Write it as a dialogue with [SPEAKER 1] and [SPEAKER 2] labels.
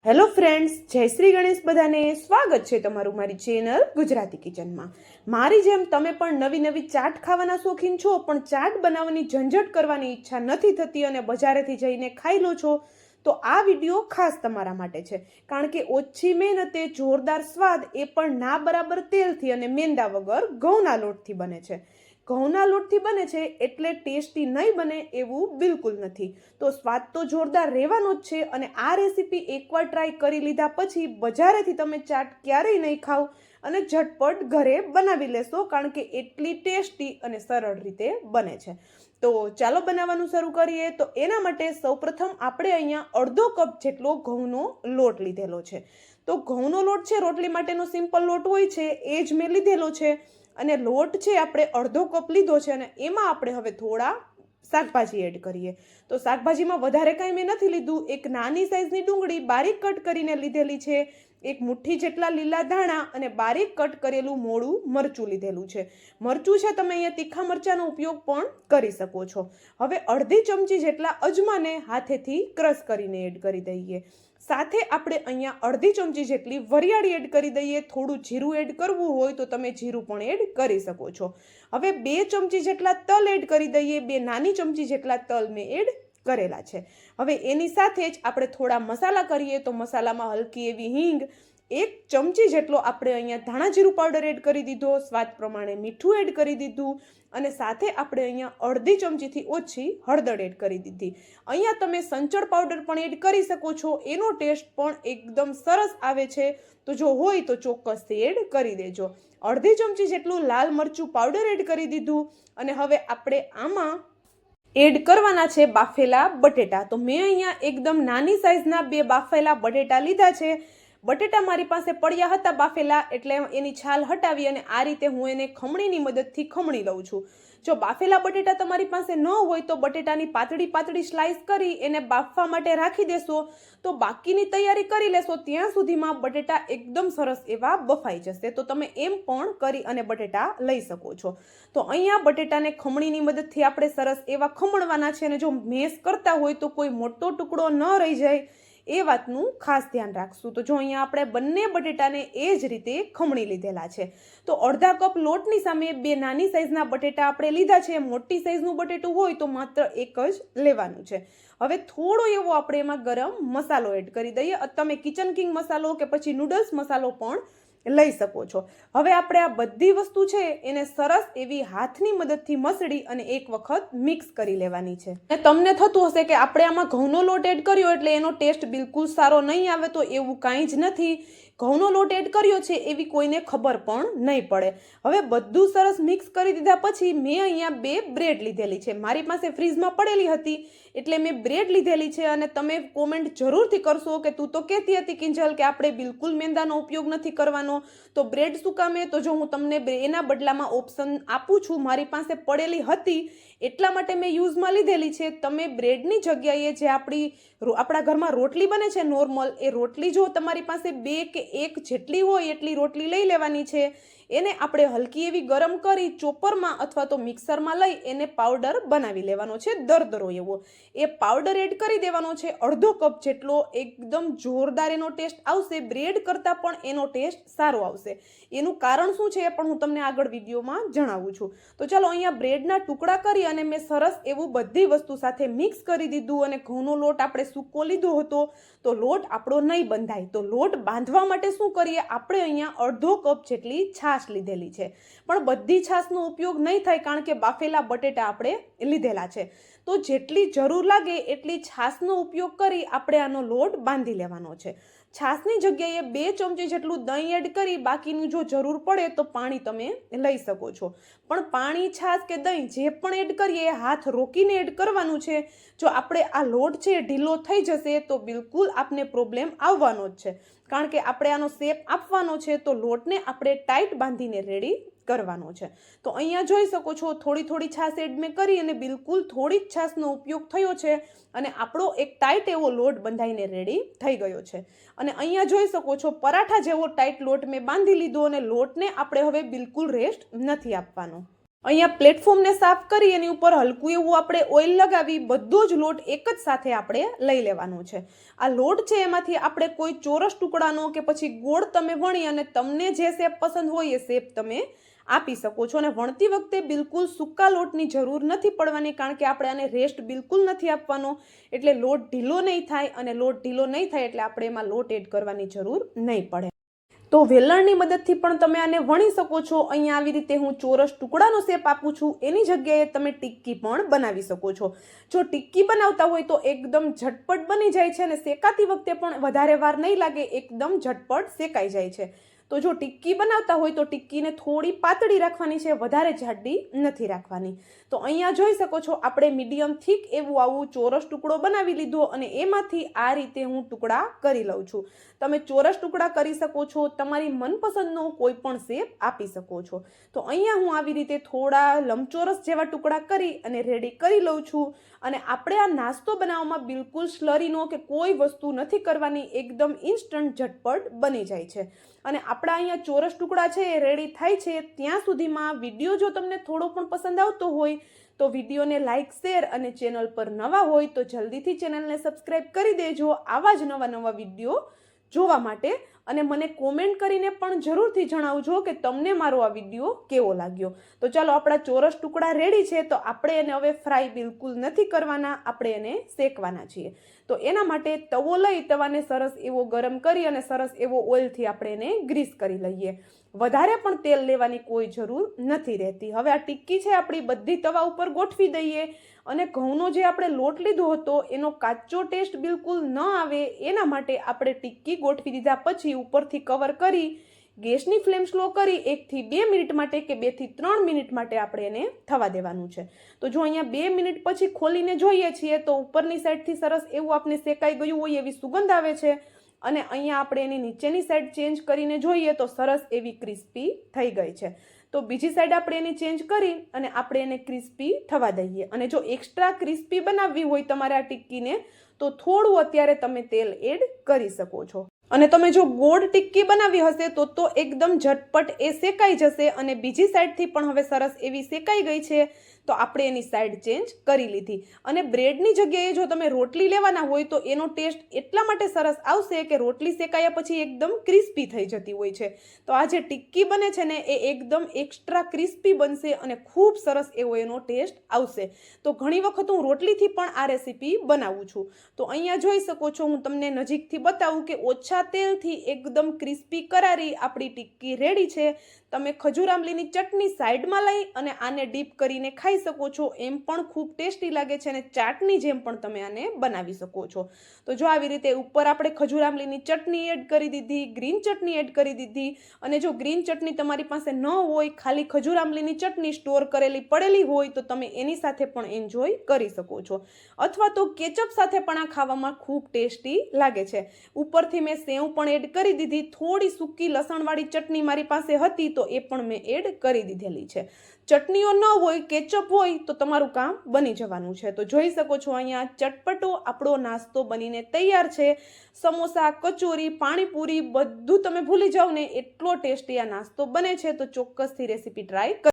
[SPEAKER 1] Hello friends, જય શ્રી ગણેશ. બધાને સ્વાગત છે તમારું મારી ચેનલ ગુજરાતી કિચનમાં. મારી જેમ તમે પણ નવી નવી ચાટ ખાવાના શોખીન છો, પણ ચાટ બનાવવાની ઝંઝટ કરવાની ઈચ્છા નથી થતી અને બજારેથી જઈને ખાઈ લો છો, તો આ વિડીયો ખાસ તમારા માટે છે. કારણ કે ઓછી મહેનતે જોરદાર સ્વાદ, એ પણ ના બરાબર તેલથી અને મેંદા વગર ઘઉંના લોટથી બને છે. ઘઉંના લોટથી બને છે એટલે ટેસ્ટી નહીં બને એવું બિલકુલ નથી. તો સ્વાદ તો જોરદાર રહેવાનો જ છે. અને આ રેસીપી એકવાર ટ્રાય કરી લીધા પછી બજારેથી તમે ચાટ ક્યારેય નહીં ખાવ અને ઝટપટ ઘરે બનાવી લેશો, કારણ કે એટલી ટેસ્ટી અને સરળ રીતે બને છે. તો ચાલો બનાવવાનું શરૂ કરીએ. તો એના માટે સૌપ્રથમ આપણે અહીંયા અડધો કપ જેટલો ઘઉંનો લોટ લીધેલો છે. તો ઘઉંનો લોટ છે રોટલી માટેનો સિમ્પલ લોટ હોય છે, એ જ મેં લીધેલો છે. અને લોટ છે આપણે અડધો કપ લીધો છે અને એમાં આપણે હવે થોડા શાકભાજી એડ કરીએ. તો શાકભાજીમાં વધારે કાંઈ મેં નથી લીધું. એક નાની સાઈઝની ડુંગળી બારીક કટ કરીને લીધેલી છે, એક મુઠ્ઠી જેટલા લીલા ધાણા અને બારીક કટ કરેલું મોળું મરચું લીધેલું છે. મરચું છે તમે અહીંયા તીખા મરચાંનો ઉપયોગ પણ કરી શકો છો. હવે અડધી ચમચી જેટલા અજમાને હાથેથી ક્રશ કરીને એડ કરી દઈએ. સાથે આપણે અહીંયા અડધી ચમચી જેટલી વરિયાળી એડ કરી દઈએ. થોડું જીરું એડ કરવું હોય તો તમે જીરું પણ એડ કરી શકો છો. હવે 2 ચમચી જેટલા તલ એડ કરી દઈએ. 2 નાની ચમચી જેટલા તલ મેં એડ કરેલા છે. હવે એની સાથે જ આપણે થોડા મસાલા કરીએ. તો મસાલામાં હલકી એવી હિંગ, 1 ચમચી જેટલો આપણે અહીંયા ધાણા જીરું પાવડર એડ કરી દીધો, સ્વાદ પ્રમાણે મીઠું એડ કરી દીધું અને સાથે આપણે અહીંયા અડધી ચમચીથી ઓછી હળદર એડ કરી દીધી. અહીંયા તમે સંચળ પાવડર પણ એડ કરી શકો છો, એનો ટેસ્ટ પણ એકદમ સરસ આવે છે. તો જો હોય તો ચોક્કસથી એડ કરી દેજો. અડધી ચમચી જેટલું લાલ મરચું પાવડર એડ કરી દીધું અને હવે આપણે આમાં એડ કરવાના છે બાફેલા બટેટા. તો મેં અહીંયા એકદમ નાની સાઈઝના 2 બાફેલા બટેટા લીધા છે. બટેટા મારી પાસે પડ્યા હતા બાફેલા, એટલે એની છાલ હટાવી અને આ રીતે હું એને ખમણીની મદદથી ખમણી લઉં છું. જો બાફેલા બટેટા તમારી પાસે ન હોય તો બટેટાની પાતળી પાતળી સ્લાઇસ કરી એને બાફવા માટે રાખી દેશો. તો બાકીની તૈયારી કરી લેશો ત્યાં સુધીમાં બટેટા એકદમ સરસ એવા બફાઈ જશે. તો તમે એમ પણ કરી અને બટેટા લઈ શકો છો. તો અહીંયા બટેટાને ખમણીની મદદથી આપણે સરસ એવા ખમણવાના છે. અને જો મેશ કરતા હોય તો કોઈ મોટો ટુકડો ન રહી જાય, એ વાતનું ખાસ ધ્યાન રાખશું. તો જો અહીંયા આપણે બંને બટેટાને એ જ રીતે ખમણી લીધેલા છે. તો અડધા કપ લોટની સામે 2 નાની સાઈઝના બટેટા આપણે લીધા છે. મોટી સાઈઝનું બટેટું હોય તો માત્ર 1 જ લેવાનું છે. હવે થોડો એવો આપણે એમાં ગરમ મસાલો એડ કરી દઈએ. તમે કિચન કિંગ મસાલો કે પછી નૂડલ્સ મસાલો પણ લઈ શકો છો. હવે આપણે આ બધી વસ્તુ છે એને સરસ એવી હાથની મદદથી મસળી અને એક વખત મિક્સ કરી લેવાની છે. અને તમને થતું હશે કે આપણે આમાં ઘઉંનો લોટ એડ કર્યો એટલે એનો ટેસ્ટ બિલકુલ સારો નહીં આવે. તો એવું કાંઈ જ નથી. ઘઉંનો લોટ એડ કર્યો છે એવી કોઈને ખબર પણ નહીં પડે. હવે બધું સરસ મિક્સ કરી દીધા પછી મેં અહીંયા 2 બ્રેડ લીધેલી છે. મારી પાસે ફ્રીજમાં પડેલી હતી એટલે મેં બ્રેડ લીધેલી છે. અને તમે કોમેન્ટ જરૂરથી કરશો કે તું તો કહેતી હતી કિંજલ કે આપણે બિલકુલ મેંદાનો ઉપયોગ નથી કરવાનો, તો બ્રેડ શું કામે? તો જો હું તમને એના બદલામાં ઓપ્શન આપું છું. મારી પાસે પડેલી હતી એટલા માટે મેં યુઝમાં લીધેલી છે. તમે બ્રેડની જગ્યાએ જે આપણા ઘરમાં રોટલી બને છે નોર્મલ, એ રોટલી જો તમારી પાસે 2 કે 1 જેટલી હોય એટલી રોટલી લઈ લેવાની છે. એને આપણે હલકી એવી ગરમ કરી ચોપરમાં અથવા તો મિક્સરમાં લઈ એને પાવડર બનાવી લેવાનો છે, દરદરો એવો. એ પાવડર એડ કરી દેવાનો છે અડધો કપ જેટલો. એકદમ જોરદાર એનો ટેસ્ટ આવશે. બ્રેડ કરતાં પણ એનો ટેસ્ટ સારો આવશે. એનું કારણ શું છે એ પણ હું તમને આગળ વિડીયોમાં જણાવું છું. તો ચાલો અહીંયા બ્રેડના ટુકડા કરી અને મેં સરસ એવું બધી વસ્તુ સાથે મિક્સ કરી દીધું. અને ઘઉંનો લોટ આપણે સૂકો લીધો હતો તો લોટ આપણો નહીં બંધાય. તો લોટ બાંધવા માટે શું કરીએ, આપણે અહીંયા અડધો કપ જેટલી છાશ લીધેલી છે. પણ બધી છાશનો ઉપયોગ નહીં થાય કારણ કે બાફેલા બટેટા આપણે લીધેલા છે. તો જેટલી જરૂર લાગે એટલી છાશનો ઉપયોગ કરી આપણે આનો લોટ બાંધી લેવાનો છે. છાશની જગ્યાએ 2 ચમચી જેટલું દહીં એડ કરી બાકીનું જો જરૂર પડે તો પાણી તમે લઈ શકો છો. પણ પાણી, છાશ કે દહીં જે પણ એડ કરીએ હાથ રોકીને એડ કરવાનું છે. જો આપણે આ લોટ છે ઢીલો થઈ જશે તો બિલકુલ આપને પ્રોબ્લેમ આવવાનો જ છે. કારણ કે આપણે આનો શેપ આપવાનો છે તો લોટને આપણે ટાઈટ બાંધીને રેડી કરવાનો છે. તો અહીંયા જોઈ શકો છો થોડી થોડી છાશ એડ મેં કરી અને બિલકુલ થોડી જ છાશનો ઉપયોગ થયો છે અને આપણો એક ટાઈટ એવો લોટ બંધાઈને રેડી થઈ ગયો છે. અને અહીંયા જોઈ શકો છો પરાઠા જેવો ટાઈટ લોટ મેં બાંધી લીધો અને લોટને આપણે હવે બિલકુલ રેસ્ટ નથી આપવાનો. અહીંયા પ્લેટફોર્મને સાફ કરી એની ઉપર હલકું એવું આપણે ઓઇલ લગાવી બધો જ લોટ એક જ સાથે આપણે લઈ લેવાનો છે. આ લોટ છે એમાંથી આપણે કોઈ ચોરસ ટુકડાનો કે પછી ગોળ તમે વણી અને તમને જે શેપ પસંદ હોય એ શેપ તમે આપી શકો છો. અને વણતી વખતે બિલકુલ સૂકા લોટની જરૂર નથી પડવાની, કારણ કે આપણે આને રેસ્ટ બિલકુલ નથી આપવાનો, એટલે લોટ ઢીલો નહીં થાય, અને લોટ ઢીલો નહીં થાય એટલે આપણે એમાં લોટ એડ કરવાની જરૂર નહીં પડે. તો વેલણની મદદથી પણ તમે આને વણી શકો છો. અહીંયા આવી રીતે હું ચોરસ ટુકડાનો શેપ આપું છું, એની જગ્યાએ તમે ટિક્કી પણ બનાવી શકો છો. જો ટિક્કી બનાવતા હોય તો એકદમ ઝટપટ બની જાય છે અને શેકાતી વખતે પણ વધારે વાર નહીં લાગે, એકદમ ઝટપટ શેકાઈ જાય છે. તો જો ટિક્કી બનાવતા હોય તો ટિક્કીને થોડી પાતળી રાખવાની છે, વધારે જાડી નથી રાખવાની. તો અહીંયા જોઈ શકો છો આપણે મીડિયમ થીક એવું આવું ચોરસ ટુકડો બનાવી લીધો અને એમાંથી આ રીતે હું ટુકડા કરી લઉં છું. તમે ચોરસ ટુકડા કરી શકો છો, તમારી મનપસંદનો કોઈ પણ શેપ આપી શકો છો. તો અહીંયા હું આવી રીતે થોડા લંબચોરસ જેવા ટુકડા કરી અને રેડી કરી લઉં છું. અને આપણે આ નાસ્તો બનાવવામાં બિલકુલ સ્લરીનો કે કોઈ વસ્તુ નથી કરવાની, એકદમ ઇન્સ્ટન્ટ ઝટપટ બની જાય છે. અને આપણા અહીંયા ચોરસ ટુકડા છે એ રેડી થાય છે. ત્યાં સુધીમાં વિડીયો જો તમને થોડો પણ પસંદ આવતો હોય તો વિડીયોને લાઇક, શેર અને ચેનલ પર નવા હોય તો જલ્દીથી ચેનલને સબસ્ક્રાઈબ કરી દેજો આવા જ નવા વિડીયો જોવા માટે. અને મને કોમેન્ટ કરીને પણ જરૂરથી જણાવજો કે તમને મારો આ વિડીયો કેવો લાગ્યો. તો ચાલો, આપણા ચોરસ ટુકડા રેડી છે. તો આપણે એને હવે ફ્રાય બિલકુલ નથી કરવાના, આપણે એને શેકવાના છીએ. તો એના માટે તવો લઈ તવાને સરસ એવો ગરમ કરી અને સરસ એવો ઓઇલથી આપણે એને ગ્રીસ કરી લઈએ. વધારે પણ તેલ લેવાની કોઈ જરૂર નથી રહેતી. હવે આ ટિક્કી છે આપણી બધી તવા ઉપર ગોઠવી દઈએ. અને ઘઉંનો જે આપણે લોટ લીધો હતો એનો કાચો ટેસ્ટ બિલકુલ ન આવે એના માટે આપણે ટિક્કી ગોઠવી દીધા પછી ઉપરથી કવર કરી ગેસની ફ્લેમ સ્લો કરી 1 થી 2 મિનિટ માટે કે 2 થી 3 મિનિટ માટે આપણે એને થવા દેવાનું છે. તો જો અહીંયા 2 મિનિટ પછી ખોલીને જોઈએ છીએ તો ઉપરની સાઈડથી સરસ એવું આપણે શેકાઈ ગયું હોય એવી સુગંધ આવે છે. અને અહીંયા આપણે એની નીચેની સાઈડ ચેન્જ કરીને જોઈએ તો સરસ એવી ક્રિસ્પી થઈ ગઈ છે. તો બીજી સાઈડ આપણે એને ચેન્જ કરી અને આપણે એને ક્રિસ્પી થવા દઈએ. અને જો એક્સ્ટ્રા ક્રિસ્પી બનાવવી હોય તમારે આ ટિક્કીને તો થોડું અત્યારે તમે તેલ એડ કરી શકો છો. અને તમે જો ગોળ ટિક્કી બનાવી હશે તો એકદમ ઝટપટ એ શેકાઈ જશે. અને બીજી સાઈડથી પણ હવે સરસ એવી શેકાઈ ગઈ છે તો આપણે એની સાઈડ ચેન્જ કરી લીધી. અને બ્રેડની જગ્યાએ જો તમે રોટલી લેવાના હોય તો એનો ટેસ્ટ એટલા માટે સરસ આવશે કે રોટલી શેકાયા પછી એકદમ ક્રિસ્પી થઈ જતી હોય છે. તો આ જે ટિક્કી બને છે ને એ એકદમ એક્સ્ટ્રા ક્રિસ્પી બનશે અને ખૂબ સરસ એવો એનો ટેસ્ટ આવશે. તો ઘણી વખત હું રોટલીથી પણ આ રેસીપી બનાવું છું. તો અહીંયા જોઈ શકો છો, હું તમને નજીકથી બતાવું કે ઓછા તેલથી એકદમ ક્રિસ્પી કરારી આપણી ટિક્કી રેડી છે. તમે ખજૂર આંબલીની ચટણી સાઈડમાં લઈ અને આને ડીપ કરીને ખાઈ શકો છો, એમ પણ ખૂબ ટેસ્ટી લાગે છે. અને ચાટની જેમ પણ તમે આને બનાવી શકો છો. તો જો આવી રીતે ઉપર આપણે ખજૂર આંબલીની ચટણી એડ કરી દીધી, ગ્રીન ચટણી એડ કરી દીધી. અને જો ગ્રીન ચટણી તમારી પાસે ન હોય, ખાલી ખજૂર આંબલીની ચટણી સ્ટોર કરેલી પડેલી હોય તો તમે એની સાથે પણ એન્જોય કરી શકો છો. અથવા તો કેચઅપ સાથે પણ આ ખાવામાં ખૂબ ટેસ્ટી લાગે છે. ઉપરથી મેં સેવ પણ એડ કરી દીધી. થોડી સૂકી લસણવાળી ચટણી મારી પાસે હતી તો એ પણ મેં એડ કરી દીધેલી છે. ચટણીઓ ન હોય, કેચઅપ હોય તો તમારું કામ બની જવાનું છે. તો જોઈ શકો છો અહીંયા ચટપટો આપણો નાસ્તો બનીને તૈયાર છે. સમોસા, કચોરી, પાણીપુરી બધું તમે ભૂલી જાઓ ને એટલો ટેસ્ટી આ નાસ્તો બને છે. તો ચોક્કસથી રેસીપી ટ્રાય